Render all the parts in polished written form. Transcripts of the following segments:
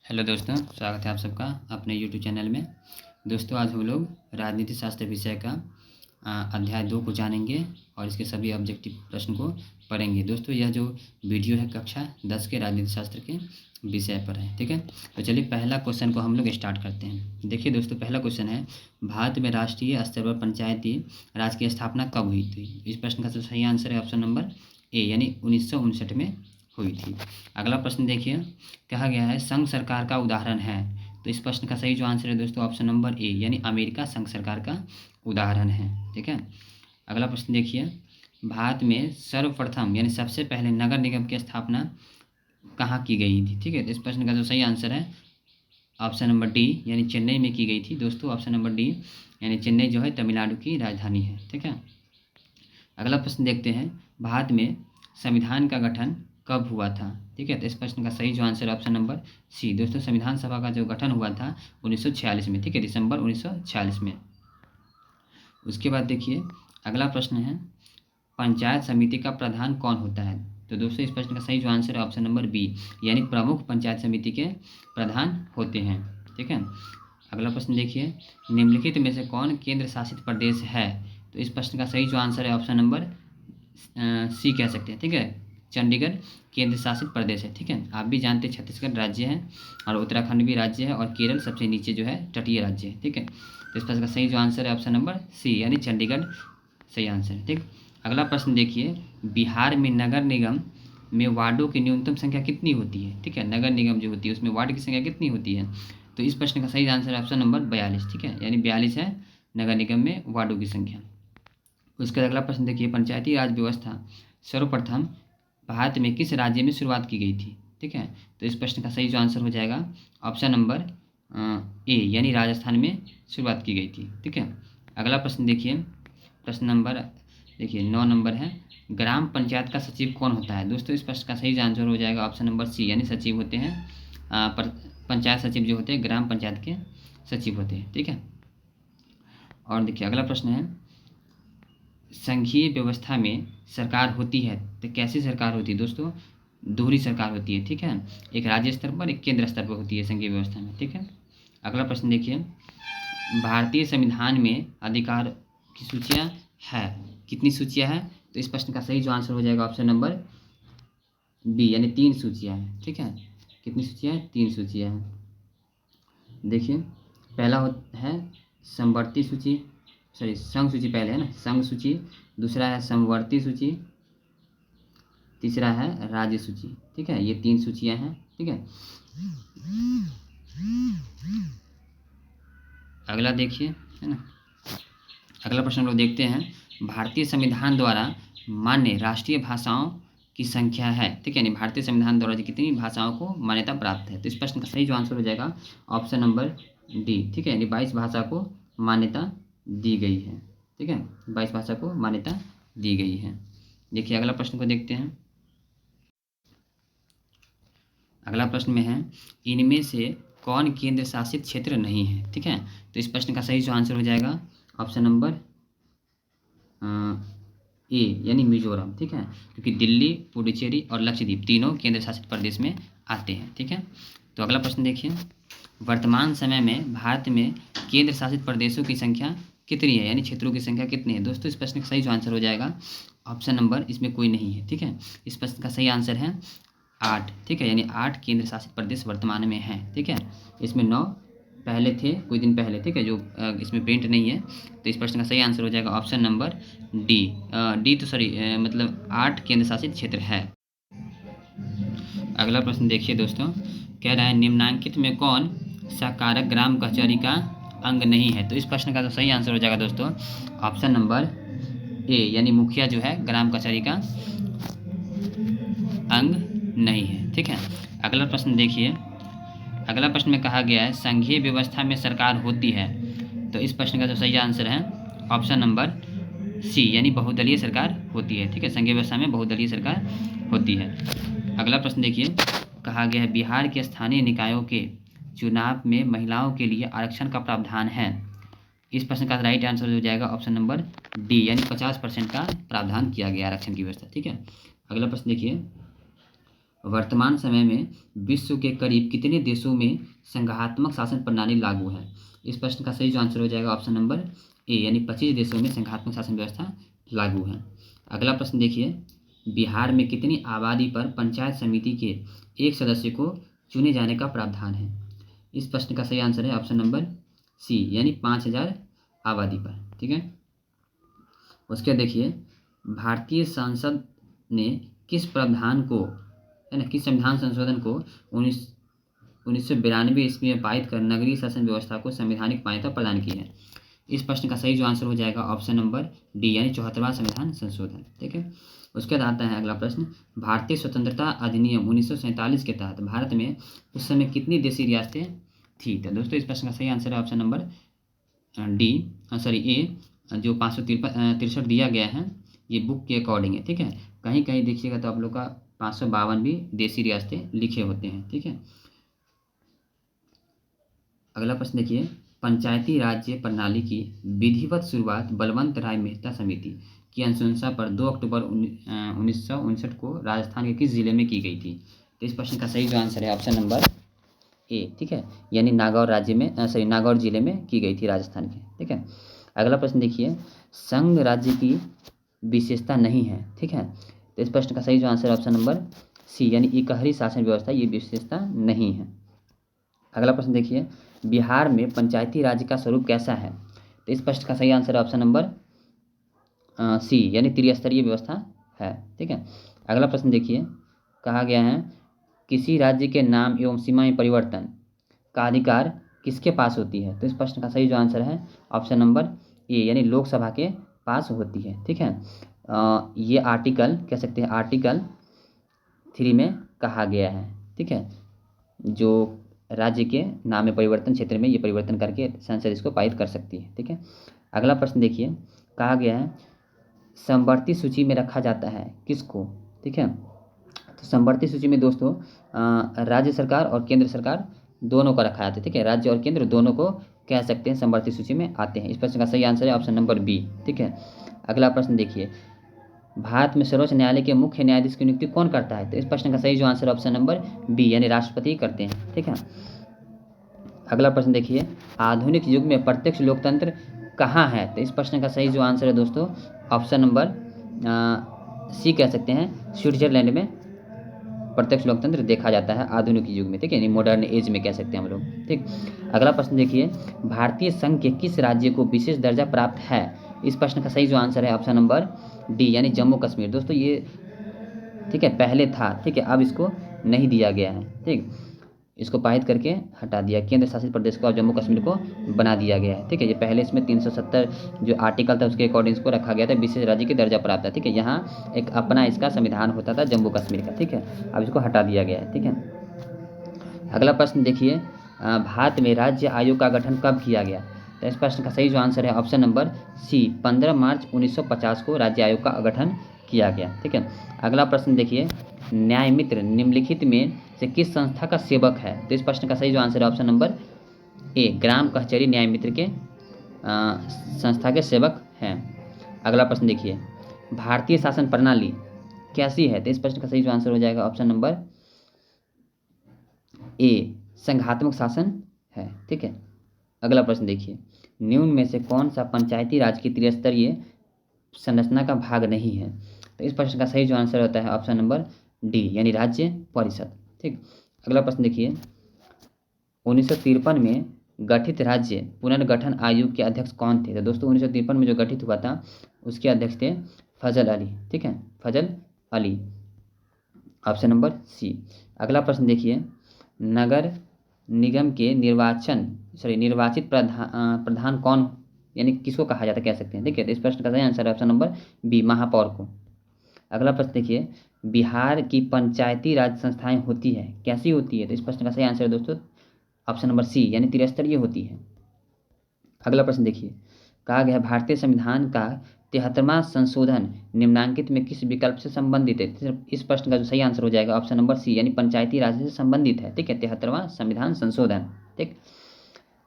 Hello दोस्तों, स्वागत है आप सबका अपने यूट्यूब चैनल में। दोस्तों, आज हम लोग राजनीति शास्त्र विषय का अध्याय 2 को जानेंगे और इसके सभी ऑब्जेक्टिव प्रश्न को पढ़ेंगे। दोस्तों, यह जो वीडियो है कक्षा 10 के राजनीति शास्त्र के विषय पर है। ठीक है, तो चलिए पहला क्वेश्चन को हम लोग स्टार्ट करते हैं। देखिए दोस्तों, पहला क्वेश्चन है, भारत में राष्ट्रीय स्तर पर पंचायती राज की स्थापना कब हुई थी? इस प्रश्न का सही आंसर है ऑप्शन नंबर ए, यानी 1959 में हुई थी। अगला प्रश्न देखिए, कहा गया है संघ सरकार का उदाहरण है। तो इस प्रश्न का सही जो आंसर है दोस्तों ऑप्शन नंबर ए, यानी अमेरिका संघ सरकार का उदाहरण है। ठीक है, अगला प्रश्न देखिए, भारत में सर्वप्रथम यानी सबसे पहले नगर निगम की स्थापना कहाँ की गई थी? ठीक है, तो इस प्रश्न का जो सही आंसर है ऑप्शन नंबर डी, यानी चेन्नई में की गई थी। दोस्तों, ऑप्शन नंबर डी, यानी चेन्नई जो है तमिलनाडु की राजधानी है। ठीक है, अगला प्रश्न देखते हैं, भारत में संविधान का गठन कब हुआ था? ठीक है, तो इस प्रश्न का सही जो आंसर है ऑप्शन नंबर सी। दोस्तों, संविधान सभा का जो गठन हुआ था 1946 में। ठीक है, दिसंबर 1946 में। उसके बाद देखिए, अगला प्रश्न है, पंचायत समिति का प्रधान कौन होता है? तो दोस्तों, इस प्रश्न का सही जो आंसर है ऑप्शन नंबर बी, यानी प्रमुख पंचायत समिति के प्रधान होते हैं। ठीक है, अगला प्रश्न देखिए, निम्नलिखित में से कौन केंद्र शासित प्रदेश है? तो इस प्रश्न का सही जो आंसर है ऑप्शन नंबर सी कह सकते हैं। ठीक है, चंडीगढ़ केंद्र शासित प्रदेश है। ठीक है, आप भी जानते हैं छत्तीसगढ़ राज्य है और उत्तराखंड भी राज्य है और केरल सबसे नीचे जो है तटीय राज्य है। ठीक है, तो इस प्रश्न का सही जो आंसर है ऑप्शन नंबर सी, यानी चंडीगढ़ सही आंसर है। ठीक, अगला प्रश्न देखिए, बिहार में नगर निगम में वार्डों की न्यूनतम संख्या कितनी होती है? ठीक है, नगर निगम जो होती है उसमें वार्ड की संख्या कितनी होती है? तो इस प्रश्न का सही आंसर है ऑप्शन नंबर 42। ठीक है, यानी 42 है नगर निगम में वार्डों की संख्या। उसके अगला प्रश्न देखिए, पंचायती राज व्यवस्था सर्वप्रथम भारत में किस राज्य में शुरुआत की गई थी? ठीक है, तो इस प्रश्न का सही जो आंसर हो जाएगा ऑप्शन नंबर ए, यानी राजस्थान में शुरुआत की गई थी। ठीक है, अगला प्रश्न देखिए, प्रश्न नंबर देखिए 9 नंबर है, ग्राम पंचायत का सचिव कौन होता है? दोस्तों, इस प्रश्न का सही आंसर हो जाएगा ऑप्शन नंबर सी, यानी सचिव होते हैं पंचायत सचिव जो होते हैं ग्राम पंचायत के सचिव होते हैं। ठीक है, और देखिए अगला प्रश्न है, संघीय व्यवस्था में सरकार होती है तो कैसी सरकार होती है? दोस्तों, दोहरी सरकार होती है। ठीक है, एक राज्य स्तर पर एक केंद्र स्तर पर होती है संघीय व्यवस्था में। ठीक है, अगला प्रश्न देखिए, भारतीय संविधान में अधिकार की सूचियाँ है, कितनी सूचियाँ हैं? तो इस प्रश्न का सही जो आंसर हो जाएगा ऑप्शन नंबर बी, यानी 3 सूचियाँ हैं। ठीक है, कितनी सूचियाँ हैं? 3 सूचियाँ हैं। देखिए, पहला है समवर्ती सूची, सॉरी संघ सूची पहले है ना, संघ सूची। दूसरा है समवर्ती सूची। तीसरा है राज्य सूची। ठीक है, ये 3 सूचियां हैं। ठीक है, अगला देखिए, है ना, अगला प्रश्न हम लोग देखते हैं, भारतीय संविधान द्वारा मान्य राष्ट्रीय भाषाओं की संख्या है। ठीक है, यानी भारतीय संविधान द्वारा कितनी भाषाओं को मान्यता प्राप्त है? तो इस प्रश्न का सही जो आंसर हो जाएगा ऑप्शन नंबर डी। ठीक है, यानी 22 भाषा को मान्यता दी गई है। ठीक है, 22 भाषा को मान्यता दी गई है। देखिए अगला प्रश्न को देखते हैं। अगला प्रश्न में है, इनमें से कौन केंद्र शासित क्षेत्र नहीं है? ठीक है, तो इस प्रश्न का सही जो आंसर हो जाएगा ऑप्शन नंबर ए, यानी मिजोरम। ठीक है, क्योंकि दिल्ली, पुडुचेरी और लक्षद्वीप तीनों केंद्र शासित प्रदेश में आते हैं। ठीक है, तो अगला प्रश्न देखिए, वर्तमान समय में भारत में केंद्र शासित प्रदेशों की संख्या कितनी है, यानी क्षेत्रों की संख्या कितनी है? दोस्तों, इस प्रश्न का सही जो आंसर हो जाएगा ऑप्शन नंबर, इसमें कोई नहीं है। ठीक है, इस प्रश्न का सही आंसर है 8। ठीक है, यानी 8 केंद्र शासित प्रदेश वर्तमान में हैं। ठीक है, इसमें 9 पहले थे कुछ दिन पहले। ठीक है, जो इसमें प्रिंट नहीं है। तो इस प्रश्न का सही आंसर हो जाएगा ऑप्शन नंबर डी तो सॉरी मतलब 8 केंद्र शासित क्षेत्र है। अगला प्रश्न देखिए दोस्तों, कह रहा है निम्नांकित में कौन सा कारक ग्राम कचहरी का अंग नहीं है? तो इस प्रश्न का तो सही आंसर हो जाएगा दोस्तों ऑप्शन नंबर ए, यानी मुखिया जो है ग्राम कचहरी का अंग नहीं है। ठीक है, अगला प्रश्न देखिए, अगला प्रश्न में कहा गया है संघीय व्यवस्था में सरकार होती है। तो इस प्रश्न का जो सही आंसर है ऑप्शन नंबर सी, यानी बहुदलीय सरकार होती है। ठीक है, संघीय व्यवस्था में बहुदलीय सरकार होती है। अगला प्रश्न देखिए, कहा गया है बिहार के स्थानीय निकायों के चुनाव में महिलाओं के लिए आरक्षण का प्रावधान है। इस प्रश्न का राइट आंसर हो जाएगा ऑप्शन नंबर डी, यानी 50% का प्रावधान किया गया आरक्षण की व्यवस्था। ठीक है, अगला प्रश्न देखिए, वर्तमान समय में विश्व के करीब कितने देशों में संघात्मक शासन प्रणाली लागू है? इस प्रश्न का सही जो आंसर हो जाएगा ऑप्शन नंबर ए, यानी 25 देशों में संघात्मक शासन व्यवस्था लागू है। अगला प्रश्न देखिए, बिहार में कितनी आबादी पर पंचायत समिति के एक सदस्य को चुने जाने का प्रावधान है? इस प्रश्न का सही आंसर है ऑप्शन नंबर सी, यानी 5000 आबादी पर। ठीक है, उसके देखिए, भारतीय संसद ने किस प्रावधान को, है ना, किस संविधान संशोधन को 1992 ईस्वी में पारित कर नगरीय शासन व्यवस्था को संवैधानिक मान्यता प्रदान की है? इस प्रश्न का सही जो आंसर हो जाएगा ऑप्शन नंबर डी, यानी 74वां संविधान संशोधन। ठीक है, उसके बाद आता है अगला प्रश्न, भारतीय स्वतंत्रता अधिनियम 1947 के तहत भारत में उस समय कितनी देशी रियासतें थी? तो दोस्तों इस प्रश्न का सही आंसर है ऑप्शन नंबर डी, सॉरी ए, जो 563 दिया गया है ये बुक के अकॉर्डिंग है। ठीक है, कहीं कहीं देखिएगा तो आप लोग का 552 भी देशी रियासतें लिखे होते हैं। ठीक है, अगला प्रश्न देखिए, पंचायती राज्य प्रणाली की विधिवत शुरुआत बलवंत राय मेहता समिति की अनुशंसा पर 2 अक्टूबर 1959 को राजस्थान के किस जिले में की गई थी? तो इस प्रश्न का सही जो आंसर है ऑप्शन नंबर ए। ठीक है, यानी नागौर राज्य में, सॉरी नागौर जिले में की गई थी राजस्थान के। ठीक है, अगला प्रश्न देखिए, संघ राज्य की विशेषता नहीं है। ठीक है, तो इस प्रश्न का सही जो आंसर है ऑप्शन नंबर सी, यानी इकहरी शासन व्यवस्था ये विशेषता नहीं है। अगला प्रश्न देखिए, बिहार में पंचायती राज का स्वरूप कैसा है? तो इस प्रश्न का सही आंसर है ऑप्शन नंबर सी, यानी त्रिस्तरीय व्यवस्था है। ठीक है, अगला प्रश्न देखिए, कहा गया है किसी राज्य के नाम एवं सीमा में परिवर्तन का अधिकार किसके पास होती है? तो इस प्रश्न का सही जो आंसर है ऑप्शन नंबर ए, यानी लोकसभा के पास होती है। ठीक है, ये आर्टिकल कह सकते हैं आर्टिकल 3 में कहा गया है। ठीक है, जो राज्य के नाम में परिवर्तन क्षेत्र में ये परिवर्तन करके संसद इसको पारित कर सकती है। ठीक है, अगला प्रश्न देखिए, कहा गया है समवर्ती सूची में रखा जाता है किसको? ठीक है, तो समवर्ती सूची में दोस्तों राज्य सरकार और केंद्र सरकार दोनों को रखा जाता है। ठीक है, राज्य और केंद्र दोनों को कह सकते हैं समवर्ती सूची में आते हैं। इस प्रश्न का सही आंसर है ऑप्शन नंबर बी। ठीक है, अगला प्रश्न देखिए, भारत में सर्वोच्च न्यायालय के मुख्य न्यायाधीश की नियुक्ति कौन करता है? तो इस प्रश्न का सही जो आंसर है ऑप्शन नंबर बी, यानी राष्ट्रपति करते हैं। ठीक है, अगला प्रश्न देखिए, आधुनिक युग में प्रत्यक्ष लोकतंत्र कहाँ है? तो इस प्रश्न का सही जो आंसर है दोस्तों ऑप्शन नंबर सी कह सकते हैं, स्विट्जरलैंड में प्रत्यक्ष लोकतंत्र देखा जाता है आधुनिक युग में। ठीक है, यानी मॉडर्न एज में कह सकते हैं हम लोग। ठीक, अगला प्रश्न देखिए, भारतीय संघ के किस राज्य को विशेष दर्जा प्राप्त है? इस प्रश्न का सही जो आंसर है ऑप्शन नंबर डी, यानी जम्मू कश्मीर। दोस्तों ये ठीक है पहले था, ठीक है, अब इसको नहीं दिया गया है। ठीक, इसको पारित करके हटा दिया, केंद्र शासित प्रदेश को और जम्मू कश्मीर को बना दिया गया है। ठीक है, ये पहले इसमें 370 जो आर्टिकल था उसके अकॉर्डिंग इसको रखा गया था, विशेष राज्य की दर्जा प्राप्त है। ठीक है, यहाँ एक अपना इसका संविधान होता था जम्मू कश्मीर का। ठीक है, अब इसको हटा दिया गया है। ठीक है, अगला प्रश्न देखिए, भारत में राज्य आयोग का गठन कब किया गया? तो इस प्रश्न का सही जो आंसर है ऑप्शन नंबर सी, 15 मार्च 1950 को राज्य आयोग का गठन किया गया। ठीक है, अगला प्रश्न देखिए, न्याय मित्र निम्नलिखित में से किस संस्था का सेवक है? तो इस प्रश्न का सही जो आंसर है ऑप्शन नंबर ए, ग्राम कचहरी न्याय मित्र के संस्था के सेवक हैं। अगला प्रश्न देखिए, भारतीय शासन प्रणाली कैसी है? तो इस प्रश्न का सही जो आंसर हो जाएगा ऑप्शन नंबर ए, संघात्मक शासन है। ठीक है, अगला प्रश्न देखिए, निम्न में से कौन सा पंचायती राज की त्रिस्तरीय संरचना का भाग नहीं है? तो इस प्रश्न का सही जो आंसर होता है ऑप्शन नंबर डी, यानी राज्य परिषद। ठीक, अगला प्रश्न देखिए, 1953 में गठित राज्य पुनर्गठन आयोग के अध्यक्ष कौन थे? तो दोस्तों 1953 में जो गठित हुआ था उसके अध्यक्ष थे फजल अली। ठीक है, फजल अली, ऑप्शन नंबर सी। अगला प्रश्न देखिए, नगर निगम के निर्वाचित प्रधान कौन, यानी किसको कहा जाता है कह सकते हैं? ठीक है, तो इस प्रश्न का सही आंसर है ऑप्शन नंबर बी, महापौर को। अगला प्रश्न देखिए, बिहार की पंचायती राज संस्थाएं होती है कैसी होती है? तो इस प्रश्न का सही आंसर है दोस्तों ऑप्शन नंबर सी, यानी त्रिस्तरीय होती है। अगला प्रश्न देखिए, कहा गया भारतीय संविधान का 73वां संशोधन निम्नांकित में किस विकल्प से संबंधित है? इस प्रश्न का जो सही आंसर हो जाएगा ऑप्शन नंबर सी, यानी पंचायती राज से संबंधित है। ठीक है, 73वां संविधान संशोधन। ठीक,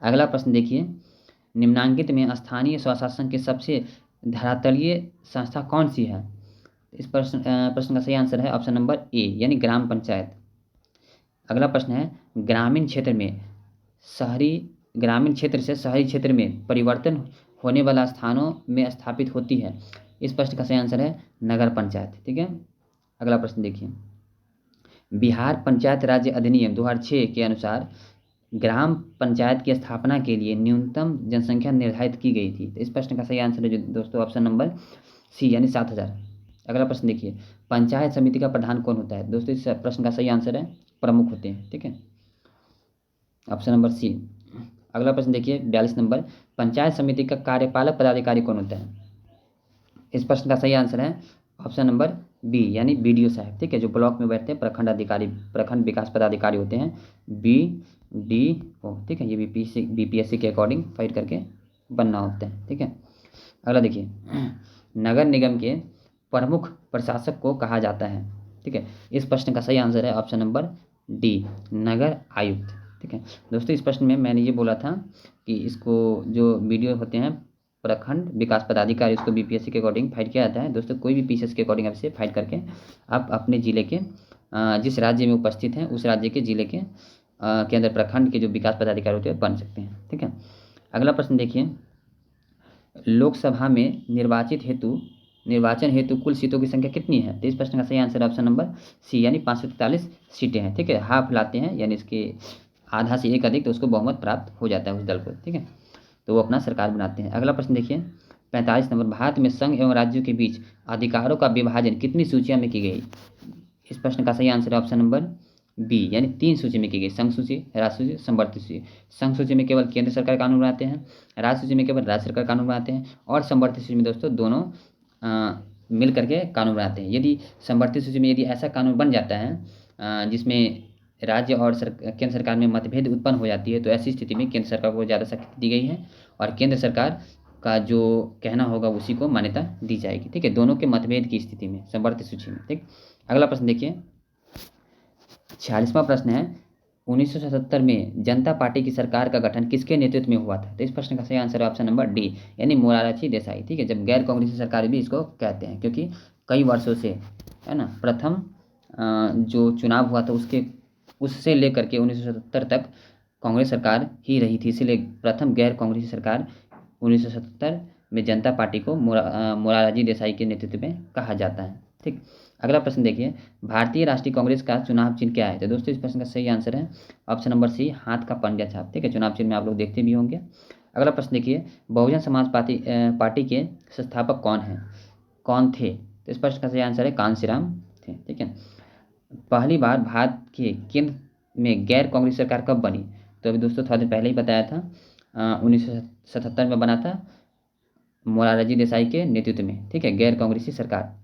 अगला प्रश्न देखिए, निम्नांकित में स्थानीय स्वशासन के सबसे धरातलीय संस्था कौन सी है? इस प्रश्न का सही आंसर है ऑप्शन नंबर ए यानी ग्राम पंचायत। अगला प्रश्न है ग्रामीण क्षेत्र से शहरी क्षेत्र में परिवर्तन होने वाला स्थानों में स्थापित होती है। इस प्रश्न का सही आंसर है नगर पंचायत। ठीक है, अगला प्रश्न देखिए, बिहार पंचायत राज्य अधिनियम 2006 के अनुसार ग्राम पंचायत की स्थापना के लिए न्यूनतम जनसंख्या निर्धारित की गई थी। तो इस प्रश्न का सही आंसर है जो दोस्तों ऑप्शन नंबर सी यानी 7,000। अगला प्रश्न देखिए, पंचायत समिति का प्रधान कौन होता है? दोस्तों इस प्रश्न का सही आंसर है प्रमुख होते हैं। ठीक है, ऑप्शन नंबर सी। अगला प्रश्न देखिए 42 नंबर, पंचायत समिति का कार्यपालक पदाधिकारी कौन होता है? इस प्रश्न का सही आंसर है ऑप्शन नंबर बी यानी बीडीओ साहब। ठीक है, जो ब्लॉक में बैठते हैं प्रखंड विकास पदाधिकारी होते हैं, BDO। ठीक है, ये बीपीएससी के अकॉर्डिंग फाइट करके बनना होता है। ठीक है, अगला देखिए, नगर निगम के प्रमुख प्रशासक को कहा जाता है। ठीक है, इस प्रश्न का सही आंसर है ऑप्शन नंबर डी नगर आयुक्त। ठीक है दोस्तों, इस प्रश्न में मैंने ये बोला था कि इसको जो वीडियो होते हैं प्रखंड विकास पदाधिकारी, उसको बीपीएससी के अकॉर्डिंग फाइट किया जाता है। दोस्तों कोई भी पीसीएस के अकॉर्डिंग आपसे फाइट करके आप अपने ज़िले के जिस राज्य में उपस्थित हैं उस राज्य के ज़िले के अंदर प्रखंड के जो विकास पदाधिकारी होते हैं बन सकते हैं। ठीक है, अगला प्रश्न देखिए, लोकसभा में निर्वाचन हेतु कुल सीटों की संख्या कितनी है? तो इस प्रश्न का सही आंसर ऑप्शन नंबर सी यानी 543 सीटें हैं। ठीक है, हाफ लाते हैं यानी इसके आधा से एक अधिक, तो उसको बहुमत प्राप्त हो जाता है उस दल को। ठीक है, तो वो अपना सरकार बनाते हैं। अगला प्रश्न देखिए 45 नंबर, भारत में संघ एवं राज्यों के बीच अधिकारों का विभाजन कितनी सूचियों में की गई? इस प्रश्न का सही आंसर है ऑप्शन नंबर बी यानी 3 सूची में की गई, संघ सूची, राज्य सूची, संवर्धित सूची। संघ सूची में केवल केंद्र सरकार कानून बनाते हैं, राज्य सूची में केवल राज्य सरकार कानून बनाते हैं, और संवर्धित सूची में दोस्तों दोनों मिल करके कानून बनाते हैं। यदि संवर्धित सूची में यदि ऐसा कानून बन जाता है जिसमें राज्य और केंद्र सरकार में मतभेद उत्पन्न हो जाती है, तो ऐसी स्थिति में केंद्र सरकार को ज़्यादा शक्ति दी गई है और केंद्र सरकार का जो कहना होगा उसी को मान्यता दी जाएगी। ठीक है, दोनों के मतभेद की स्थिति में संवर्धित सूची में। ठीक, अगला प्रश्न देखिए 46वां प्रश्न है, 1977 में जनता पार्टी की सरकार का गठन किसके नेतृत्व में हुआ था? तो इस प्रश्न का सही आंसर है ऑप्शन नंबर डी यानी मोरारजी देसाई। ठीक है, जब गैर कांग्रेसी सरकार भी इसको कहते हैं, क्योंकि कई वर्षों से है ना प्रथम जो चुनाव हुआ था उससे लेकर के 1977 तक कांग्रेस सरकार ही रही थी, इसलिए प्रथम गैर कांग्रेसी सरकार 1977 में जनता पार्टी को मोरारजी देसाई के नेतृत्व में कहा जाता है। ठीक, अगला प्रश्न देखिए, भारतीय राष्ट्रीय कांग्रेस का चुनाव चिन्ह क्या है? तो दोस्तों इस प्रश्न का सही आंसर है ऑप्शन नंबर सी हाथ का पंजा छाप। ठीक है, चुनाव चिन्ह में आप लोग देखते भी होंगे। अगला प्रश्न देखिए, बहुजन समाज पार्टी के संस्थापक कौन थे? तो इस प्रश्न का सही आंसर है कांशीराम थे। ठीक है, पहली बार भारत के केंद्र में गैर कांग्रेस सरकार कब बनी? तो अभी दोस्तों थोड़ा देर पहले ही बताया था, 1977 में बना था मोरारजी देसाई के नेतृत्व में। ठीक है, गैर कांग्रेसी सरकार,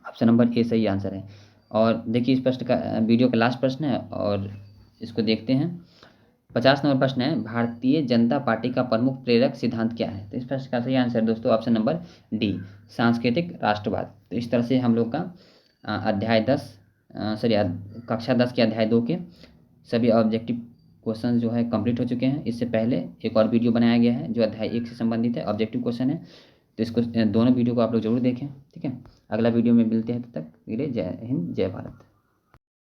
ऑप्शन नंबर ए सही आंसर है। और देखिए इस प्रश्न का वीडियो का लास्ट प्रश्न है और इसको देखते हैं। 50 नंबर प्रश्न है, भारतीय जनता पार्टी का प्रमुख प्रेरक सिद्धांत क्या है? तो इस प्रश्न का सही आंसर दोस्तों ऑप्शन नंबर डी सांस्कृतिक राष्ट्रवाद। तो इस तरह से हम लोग का कक्षा 10 के अध्याय 2 के सभी ऑब्जेक्टिव क्वेश्चन जो है कंप्लीट हो चुके हैं। इससे पहले एक और वीडियो बनाया गया है जो अध्याय 1 से संबंधित है, ऑब्जेक्टिव क्वेश्चन है, तो इसको दोनों वीडियो को आप लोग जरूर देखें। ठीक है, अगला वीडियो में मिलते हैं, तब तक के लिए जय हिंद जय भारत।